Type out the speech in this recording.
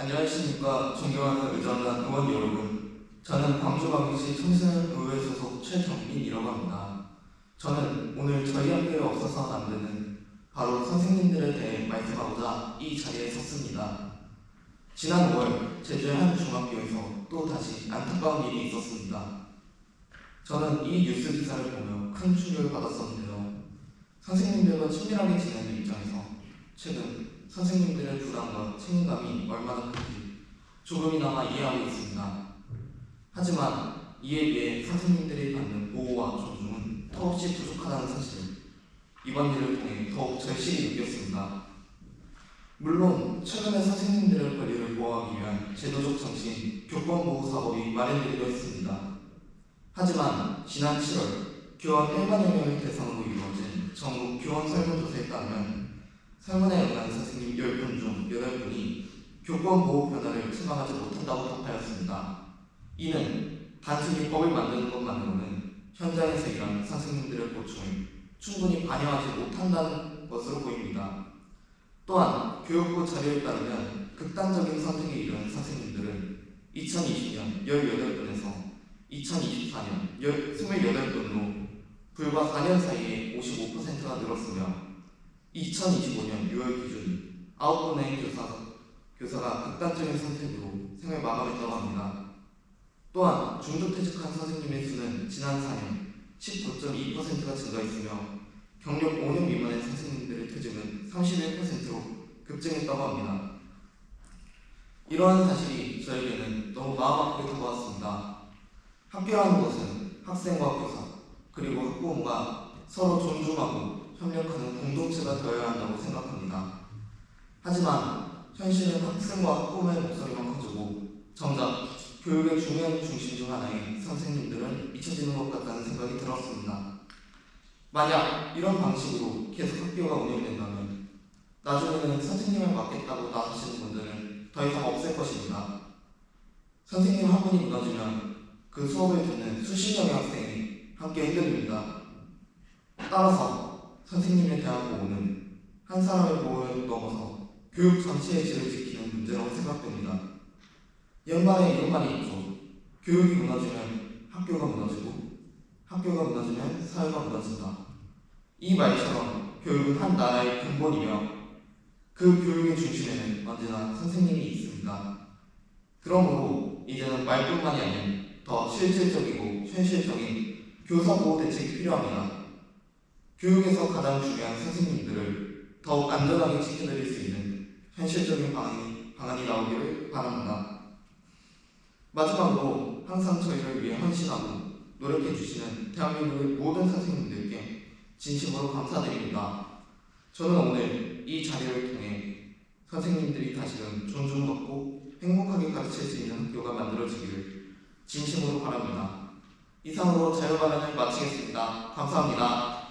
안녕하십니까. 존경하는 의전단 의원 여러분. 저는 광주광역시 청신의회 소속 최정민이라고 합니다. 저는 오늘 저희 학교에 없어서는 안 되는 바로 선생님들에 대해 말씀하고자 이 자리에 섰습니다. 지난 5월 제주의 한 중학교에서 또 다시 안타까운 일이 있었습니다. 저는 이 뉴스 기사를 보며 큰 충격을 받았었는데요. 선생님들과 친밀하게 지내는 입장에서 최근 선생님들의 부담과 책임감이 얼마나 큰지 조금이나마 이해하고 있습니다. 하지만 이에 비해 선생님들이 받는 보호와 존중은 턱없이 부족하다는 사실을 이번 일을 통해 더욱 절실히 느꼈습니다. 물론 최근에 선생님들의 권리를 보호하기 위한 제도적 정신, 교권보호사법이 마련되기도 했습니다. 하지만 지난 7월 교원 1만여 명을 대상으로 이루어진 전국 교원 설문조사에 따르면 설문에 응한 선생님 10분 중 8분이 교권보호 변화를 체감하지 못한다고 답하였습니다. 이는 단순히 법을 만드는 것만으로는 현장에서 일하는 선생님들의 고충을 충분히 반영하지 못한다는 것으로 보입니다. 또한 교육부 자료에 따르면 극단적인 선택에 이르는 선생님들은 2020년 18분에서 2024년 28분으로 불과 4년 사이에 55%가 늘었으며 2025년 6월 기준 9분의 교사가 극단적인 선택으로 생을 마감했다고 합니다. 또한 중도퇴직한 선생님의 수는 지난 4년 19.2%가 증가했으며 경력 5년 미만의 선생님들의 퇴직은 31%로 급증했다고 합니다. 이러한 사실이 저에게는 너무 마음 아프게 다가왔습니다. 학교라는 것은 학생과 교사 그리고 학부모가 서로 존중하고 협력하는 공동체가 되어야 한다고 생각합니다. 하지만 현실은 학생과 학부모의 목소리만 커지고 정작 교육의 중요한 중심 중 하나인 선생님들은 잊혀지는 것 같다는 생각이 들었습니다. 만약 이런 방식으로 계속 학교가 운영된다면 나중에는 선생님을 맡겠다고 나서시는 분들은 더 이상 없을 것입니다. 선생님 한 분이 무너지면 그 수업을 듣는 수십 명의 학생이 함께 흔들립니다. 따라서 선생님에 대한 보호는 한 사람의 보호를 넘어서 교육 전체의 질을 지키는 문제라고 생각됩니다. 연말에 이런 말이 있죠. 교육이 무너지면 학교가 무너지고 학교가 무너지면 사회가 무너진다. 이 말처럼 교육은 한 나라의 근본이며 그 교육의 중심에는 언제나 선생님이 있습니다. 그러므로 이제는 말뿐만이 아닌 더 실질적이고 현실적인 교사보호 대책이 필요합니다. 교육에서 가장 중요한 선생님들을 더욱 안전하게 지켜드릴 수 있는 현실적인 방안이 나오기를 바랍니다. 마지막으로 항상 저희를 위해 헌신하고 노력해 주시는 대한민국의 모든 선생님들께 진심으로 감사드립니다. 저는 오늘 이 자리를 통해 선생님들이 다시금 존중받고 행복하게 가르칠 수 있는 학교가 만들어지기를 진심으로 바랍니다. 이상으로 자유발언을 마치겠습니다. 감사합니다.